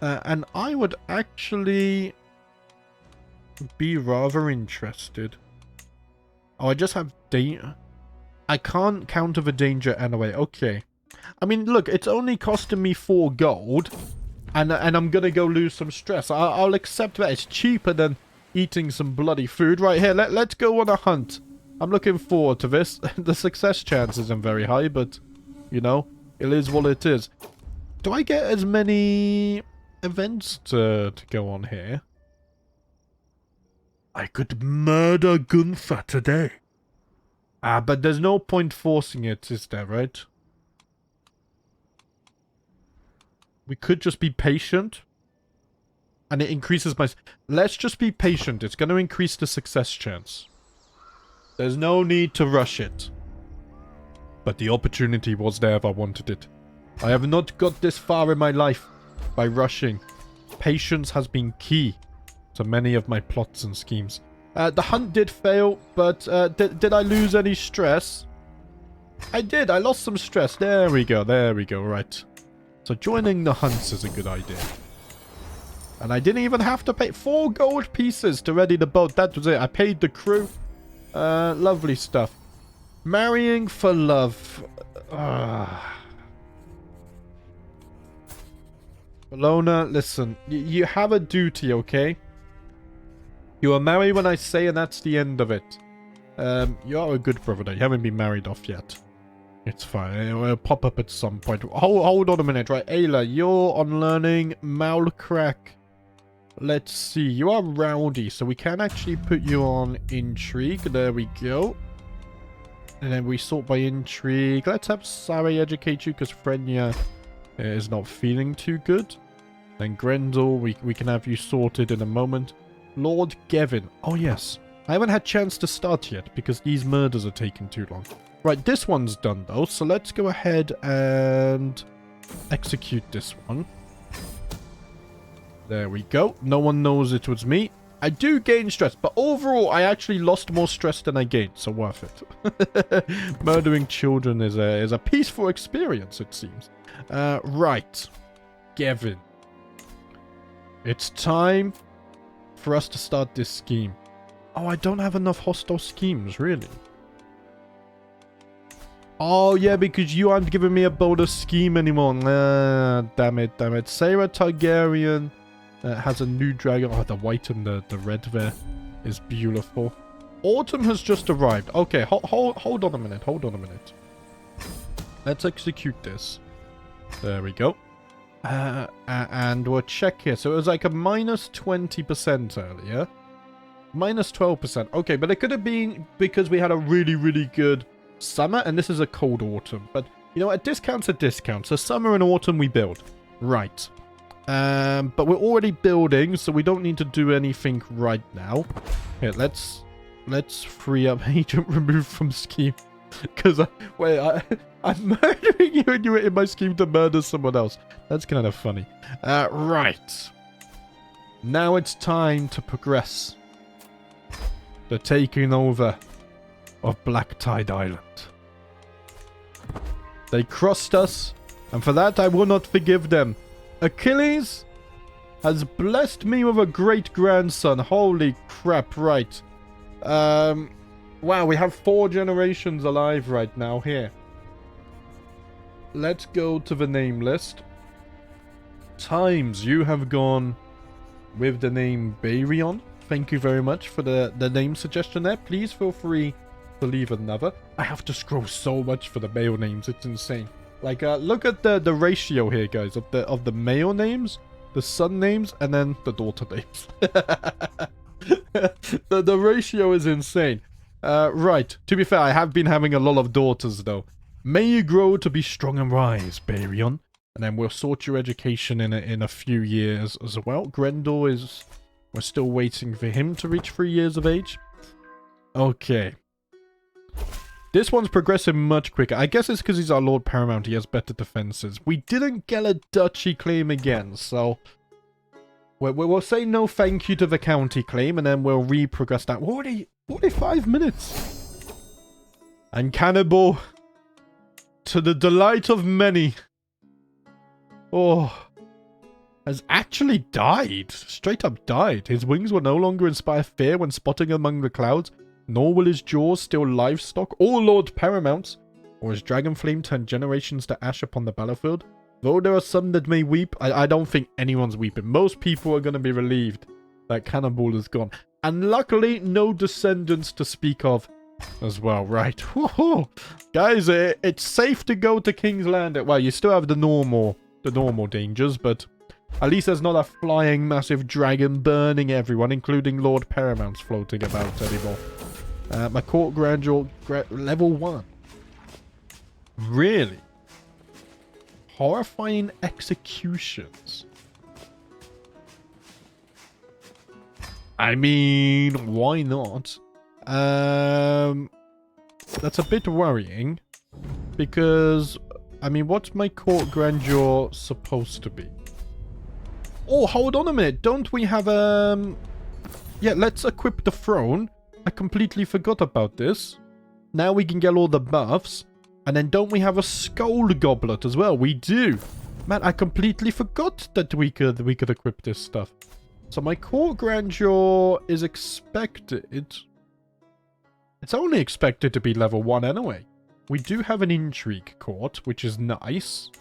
And I would actually be rather interested. Oh, I just have danger. I can't counter the danger anyway. Okay. I mean, look, it's only costing me 4 gold. And I'm going to go lose some stress. I'll accept that. It's cheaper than eating some bloody food. Right here, let's go on a hunt. I'm looking forward to this. The success chance isn't very high, but, you know, it is what it is. Do I get as many events to go on here? I could murder Gunther today. But there's no point forcing it, is there, right? We could just be patient. And it increases my... Let's just be patient. It's going to increase the success chance. There's no need to rush it. But the opportunity was there if I wanted it. I have not got this far in my life by rushing. Patience has been key to many of my plots and schemes. The hunt did fail, but did I lose any stress? I did. I lost some stress. There we go. There we go. Right. So joining the hunts is a good idea. And I didn't even have to pay 4 gold pieces to ready the boat. That was it. I paid the crew. Lovely stuff. Marrying for love. Bologna, listen. You have a duty, okay? You are married when I say, and that's the end of it. You are a good brother though. You haven't been married off yet. It's fine. It'll pop up at some point. Hold on a minute, right? Ayla, you're on learning Malcrack. Let's see. You are rowdy, so we can actually put you on intrigue. There we go. And then we sort by intrigue. Let's have Sari educate you, because Frenya is not feeling too good. Then Grendel, we can have you sorted in a moment. Lord Gavin. Oh, yes. I haven't had chance to start yet, because these murders are taking too long. Right, this one's done, though. So let's go ahead and execute this one. There we go. No one knows it was me. I do gain stress, but overall, I actually lost more stress than I gained, so worth it. Murdering children is a peaceful experience, it seems. Right. Gavin. It's time for us to start this scheme. Oh, I don't have enough hostile schemes, really. Oh, yeah, because you aren't giving me a bonus scheme anymore. Damn it, damn it. Sarah Targaryen has a new dragon. Oh, the white and the red there is beautiful. Autumn has just arrived. Okay, hold on a minute. Hold on a minute. Let's execute this. There we go. And we'll check here. So it was like a minus 20% earlier. Minus 12%. Okay, but it could have been because we had a really, really good summer, and this is a cold autumn. But, you know, a discount's a discount. So summer and autumn we build. Right. But we're already building, so we don't need to do anything right now. Here, let's free up agent removed from scheme. Because, I'm murdering you and you're in my scheme to murder someone else. That's kind of funny. Right. Now it's time to progress. The taking over of Black Tide Island. They crossed us, and for that I will not forgive them. Achilles has blessed me with a great-grandson. Holy crap, right. Wow, we have 4 generations alive right now here. Let's go to the name list. Times, you have gone with the name Barion. Thank you very much for the name suggestion there. Please feel free to leave another. I have to scroll so much for the male names. It's insane. Like, look at the ratio here, guys, of the male names, the son names, and then the daughter names. The ratio is insane. Right. To be fair, I have been having a lot of daughters, though. May you grow to be strong and wise, Barion. And then we'll sort your education in a few years as well. Grendel is... We're still waiting for him to reach 3 years of age. Okay. This one's progressing much quicker. I guess it's because he's our Lord Paramount. He has better defenses. We didn't get a duchy claim again, so... We'll say no thank you to the county claim, and then we'll re-progress that. 45 minutes. And Cannibal, to the delight of many, has actually died. Straight up died. His wings will no longer inspire fear when spotting among the clouds, nor will his jaws steal livestock or Lord Paramounts, or his dragon flame turn generations to ash upon the battlefield. Though there are some that may weep, I don't think anyone's weeping. Most people are going to be relieved that Cannibal is gone. And luckily, no descendants to speak of as well, right? Whoa. Guys, it's safe to go to King's Land. Well, you still have the normal dangers, but at least there's not a flying massive dragon burning everyone, including Lord Paramounts floating about anymore. My court grandeur, level 1. Really? Horrifying executions. I mean, why not? That's a bit worrying. Because, I mean, what's my court grandeur supposed to be? Oh, hold on a minute. Don't we have, yeah, let's equip the throne. I completely forgot about this. Now we can get all the buffs. And then don't we have a skull goblet as well? We do. Man, I completely forgot that we could equip this stuff. So my court grandeur is expected. It's only expected to be level 1 anyway. We do have an intrigue court, which is nice.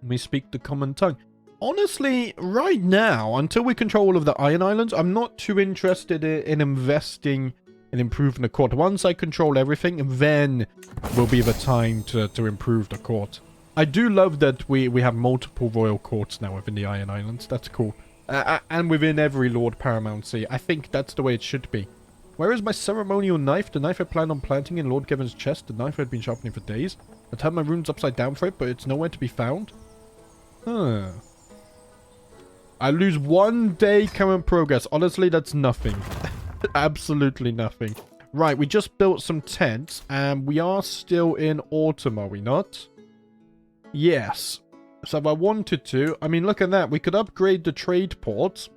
We speak the common tongue. Honestly, right now, until we control all of the Iron Islands, I'm not too interested in investing in improving the court. Once I control everything, then will be the time to improve the court. I do love that we have multiple royal courts now within the Iron Islands. That's cool. And within every Lord Paramount Sea. I think that's the way it should be. Where is my ceremonial knife? The knife I planned on planting in Lord Kevin's chest. The knife I'd been sharpening for days. I turned my runes upside down for it, but it's nowhere to be found. Huh. I lose 1 day current progress. Honestly, that's nothing. Absolutely nothing. Right, we just built some tents, and we are still in autumn, are we not? Yes. So if I wanted to, I mean, look at that. We could upgrade the trade ports.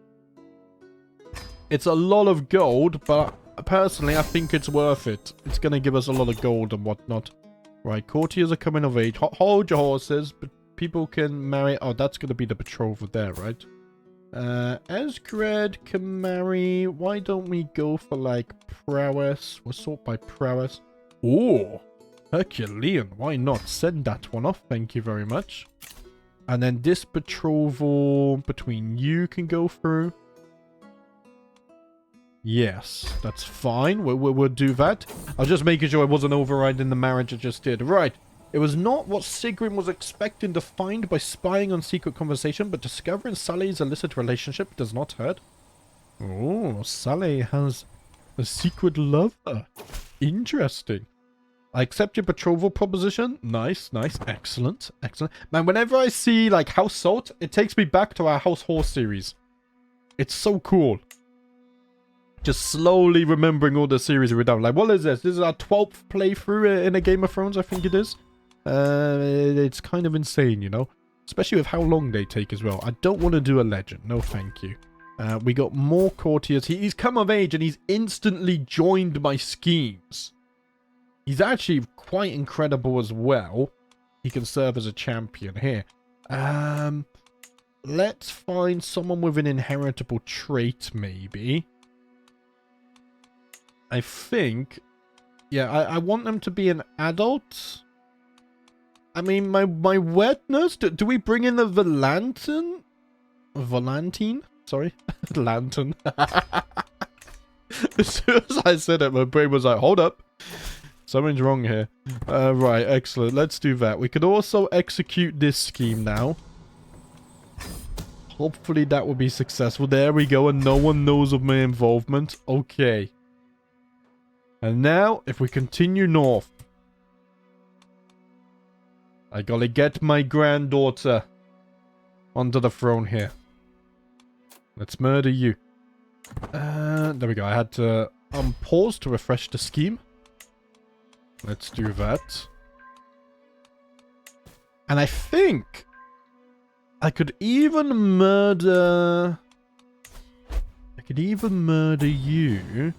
It's a lot of gold, but personally, I think it's worth it. It's going to give us a lot of gold and whatnot. Right, courtiers are coming of age. Hold your horses, but people can marry... Oh, that's going to be the betrothal there, right? Esgred can marry... Why don't we go for, like, prowess? We'll sort by prowess. Ooh! Herculean. Why not? Send that one off. Thank you very much. And then this betrothal between you can go through. Yes, that's fine. We'll do that. I was just making sure I wasn't overriding the marriage I just did. Right. It was not what Sigrun was expecting to find by spying on secret conversation, but discovering Sally's illicit relationship does not hurt. Oh, Sally has a secret lover. Interesting. I accept your betrothal proposition. Nice, nice. Excellent, excellent. Man, whenever I see, like, House Salt, it takes me back to our House Horse series. It's so cool. Just slowly remembering all the series we've done. Like, what is this? This is our 12th playthrough in a Game of Thrones, I think it is. It's kind of insane, you know? Especially with how long they take as well. I don't want to do a legend. No, thank you. We got more courtiers. He's come of age and he's instantly joined my schemes. He's actually quite incredible as well. He can serve as a champion here. Let's find someone with an inheritable trait, maybe. I think... Yeah, I want them to be an adult. I mean, my wetness... Do we bring in the Volantine? Volantine? Sorry. Lantern. As soon as I said it, my brain was like, hold up. Something's wrong here. Right, excellent. Let's do that. We could also execute this scheme now. Hopefully that will be successful. There we go, and no one knows of my involvement. Okay. And now, if we continue north, I gotta get my granddaughter onto the throne here. Let's murder you. There we go. I had to pause to refresh the scheme. Let's do that. And I think I could even murder... I could even murder you.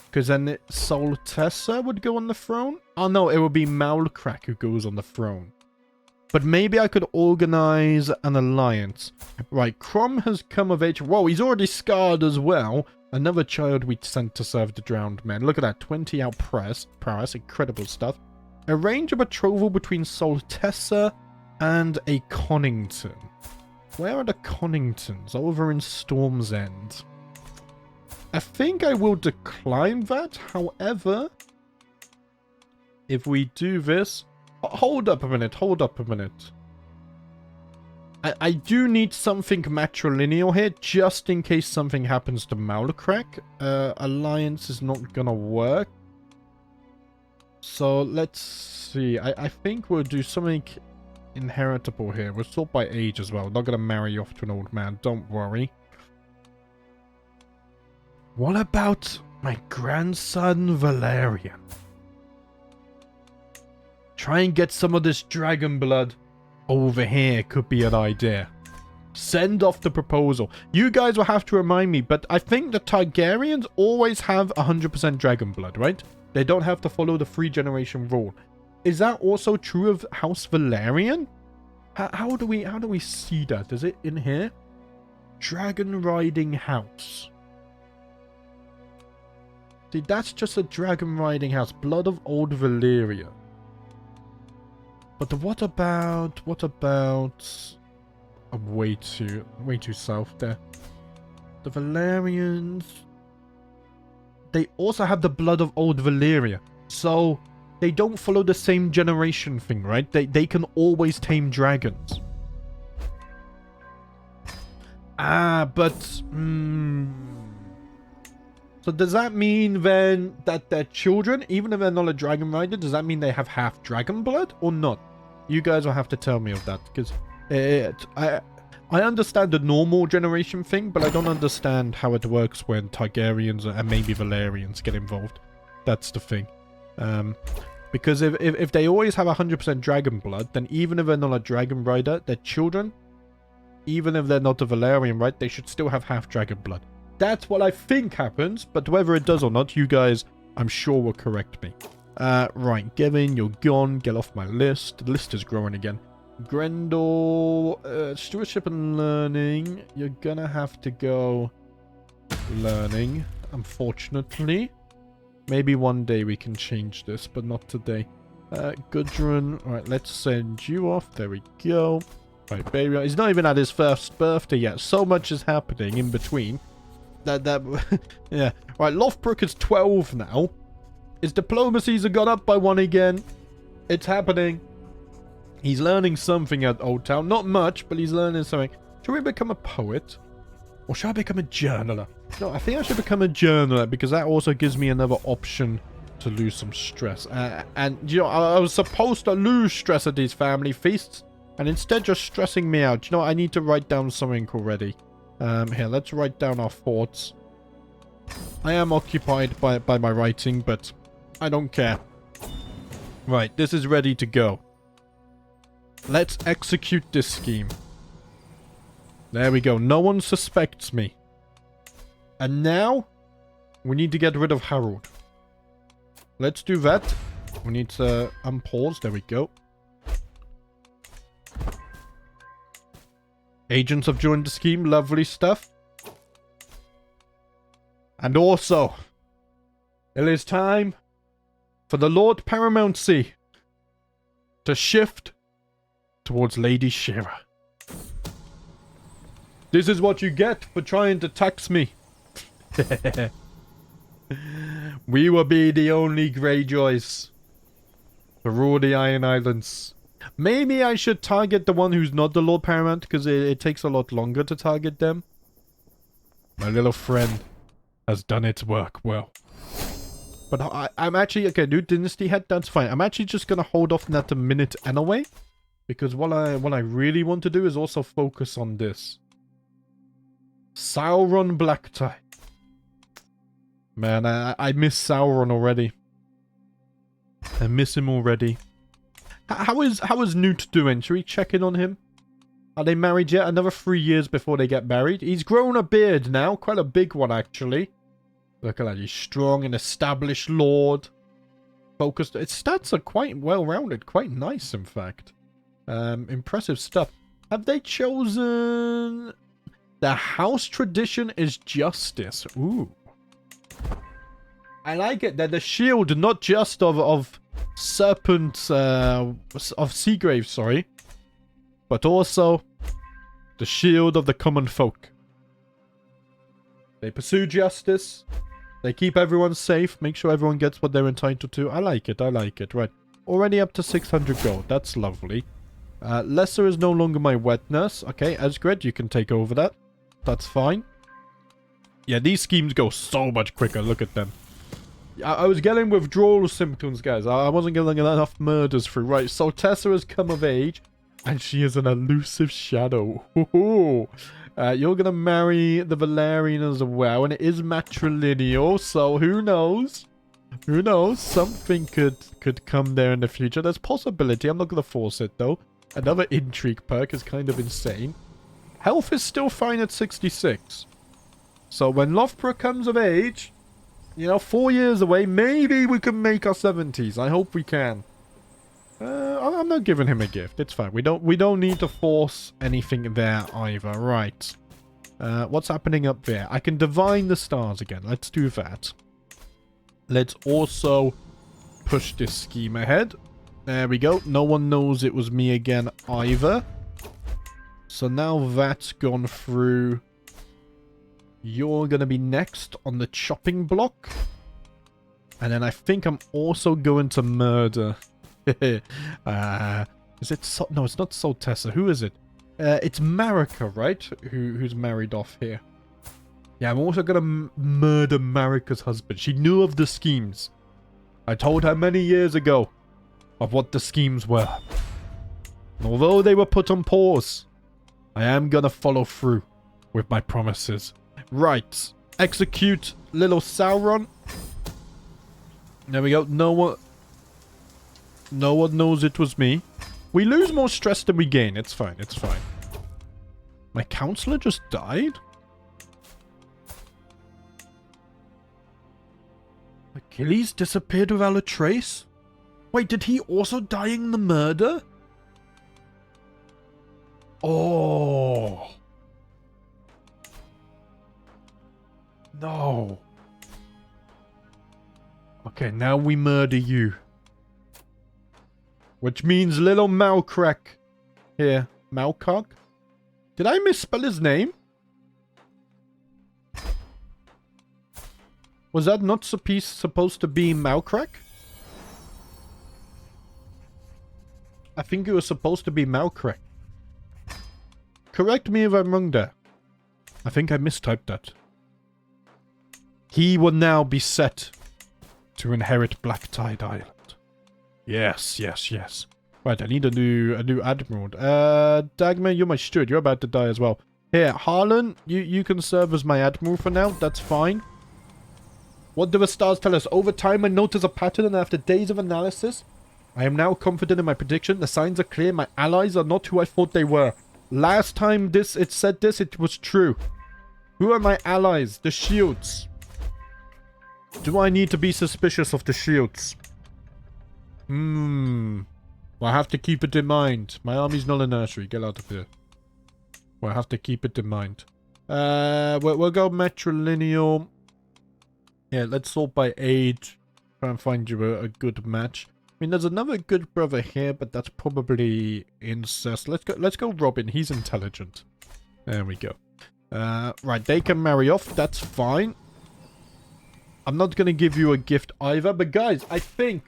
Because then Soltessa would go on the throne? Oh no, it would be Maulcrack who goes on the throne. But maybe I could organize an alliance. Right, Crom has come of age. Whoa, he's already scarred as well. Another child we sent to serve the drowned men. Look at that, 20 out prowess. Incredible stuff. Arrange a betrothal between Soltessa and a Connington. Where are the Conningtons? Over in Storm's End. I think I will decline that. However, if we do this... Hold up a minute. I do need something matrilineal here, just in case something happens to Maulcrack. Alliance is not gonna work. So, let's see. I think we'll do something inheritable here. We'll sort by age as well. Not gonna marry you off to an old man, don't worry. What about my grandson Valerian? Try and get some of this dragon blood over here could be an idea. Send off the proposal. You guys will have to remind me, but I think the Targaryens always have 100% dragon blood, right? They don't have to follow the 3-generation rule. Is that also true of House Valerian? How do we see that? Is it in here? Dragon riding house. See, that's just a dragon riding house. Blood of Old Valyria. But what about... I'm way too south there. The Valerians... They also have the blood of Old Valyria. So, they don't follow the same generation thing, right? They can always tame dragons. But... So does that mean then that their children, even if they're not a dragon rider, does that mean they have half dragon blood or not? You guys will have to tell me of that, because I understand the normal generation thing, but I don't understand how it works when Targaryens and maybe Valerians get involved. That's the thing. Because if they always have 100% dragon blood, then even if they're not a dragon rider, their children, even if they're not a Valerian, right, they should still have half dragon blood. That's what I think happens, but whether it does or not, you guys, I'm sure, will correct me. Right, Gavin, you're gone. Get off my list. The list is growing again. Grendel, stewardship and learning. You're gonna have to go learning, unfortunately. Maybe one day we can change this, but not today. Gudrun, alright, let's send you off. There we go. Right, baby, he's not even at his first birthday yet. So much is happening in between. Yeah. Right, Lothbrok is 12 now. His diplomacies have gone up by 1 again. It's happening. He's learning something at Old Town. Not much, but he's learning something. Should we become a poet? Or should I become a journaler? No, I think I should become a journaler, because that also gives me another option to lose some stress. And, you know, I was supposed to lose stress at these family feasts, and instead just stressing me out. You know, I need to write down something already. Here, let's write down our thoughts. I am occupied by my writing, but I don't care. Right, this is ready to go. Let's execute this scheme. There we go. No one suspects me. And now, we need to get rid of Harold. Let's do that. We need to unpause. There we go. Agents have joined the scheme. Lovely stuff. And also, it is time for the Lord Paramountcy to shift towards Lady Shira. This is what you get for trying to tax me. We will be the only Greyjoys to rule the Iron Islands. Maybe I should target the one who's not the Lord Paramount, because it takes a lot longer to target them. My little friend has done its work well. But I'm actually... Okay, new Dynasty head, that's fine. I'm actually just going to hold off on that a minute anyway. Because what I really want to do is also focus on this. Sauron Black Tie. Man, I miss Sauron already. I miss him already. How is Newt doing? Should we check in on him? Are they married yet? Another 3 years before they get married. He's grown a beard now. Quite a big one, actually. Look at that. He's strong and established lord. Focused. Its stats are quite well-rounded. Quite nice, in fact. Impressive stuff. Have they chosen... The house tradition is justice. Ooh. I like it. They're the shield, not just of serpent... of Seagrave, sorry. But also the shield of the common folk. They pursue justice. They keep everyone safe. Make sure everyone gets what they're entitled to. I like it. I like it. Right. Already up to 600 gold. That's lovely. Lesser is no longer my wet nurse. Okay, Esgred, you can take over that. That's fine. Yeah, these schemes go so much quicker. Look at them. I was getting withdrawal symptoms, guys. I wasn't getting enough murders through. Right, so Tessa has come of age. And she is an elusive shadow. You're going to marry the Valerian as well. And it is matrilineal. So who knows? Who knows? Something could come there in the future. There's possibility. I'm not going to force it, though. Another intrigue perk is kind of insane. Health is still fine at 66. So when Loughborough comes of age, you know, 4 years away, maybe we can make our 70s. I hope we can. I'm not giving him a gift. It's fine. We don't need to force anything there either. Right. What's happening up there? I can divine the stars again. Let's do that. Let's also push this scheme ahead. There we go. No one knows it was me again either. So now that's gone through. You're going to be next on the chopping block. And then I think I'm also going to murder... is it no, it's not Soltessa. Who is it? It's Marika, right? Who's married off here. Yeah, I'm also gonna murder Marika's husband. She knew of the schemes. I told her many years ago of what the schemes were. And although they were put on pause, I am gonna follow through with my promises. Right. Execute little Sauron. There we go. No one knows it was me. We lose more stress than we gain. It's fine. It's fine. My counselor just died? Achilles disappeared without a trace? Wait, did he also die in the murder? Oh. No. Okay, now we murder you. Which means little Malcrack. Here, Malcock? Did I misspell his name? Was that not supposed to be Malcrack? I think it was supposed to be Malcrack. Correct me if I'm wrong there. I think I mistyped that. He will now be set to inherit Black Tide Island. Yes, yes, yes. Right, I need a new admiral. Dagger, you're my steward. You're about to die as well. Here, Harlan, you can serve as my admiral for now. That's fine. What do the stars tell us? Over time, I notice a pattern, and after days of analysis, I am now confident in my prediction. The signs are clear. My allies are not who I thought they were. Last time it said this, it was true. Who are my allies? The shields. Do I need to be suspicious of the shields? Well, I have to keep it in mind. My army's not a nursery. Get out of here. Well, I have to keep it in mind. We'll go matrilineal. Yeah, let's sort by age. Try and find you a good match. I mean, there's another good brother here, but that's probably incest. Let's go Robin. He's intelligent. There we go. Right, they can marry off. That's fine. I'm not going to give you a gift either. But guys, I think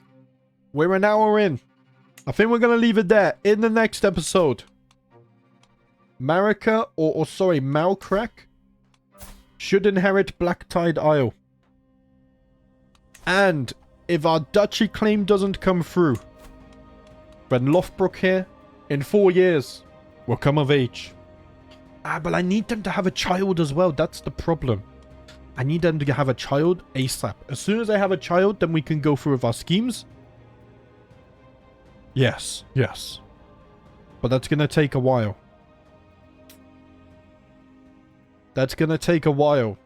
we're an hour in. I think we're going to leave it there. In the next episode, Marika, or sorry, Malcrack should inherit Black Tide Isle. And if our duchy claim doesn't come through, then Lothbrok here, in 4 years, will come of age. Ah, but I need them to have a child as well. That's the problem. I need them to have a child ASAP. As soon as they have a child, then we can go through with our schemes. Yes, yes. But that's going to take a while. That's going to take a while.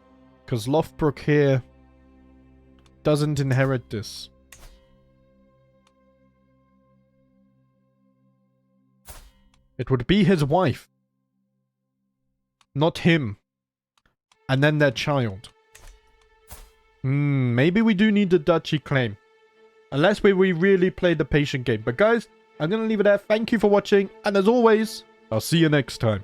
Because Lothbrok here doesn't inherit this. It would be his wife. Not him. And then their child. Maybe we do need the duchy claim. Unless we really play the patient game. But guys, I'm going to leave it there. Thank you for watching. And as always, I'll see you next time.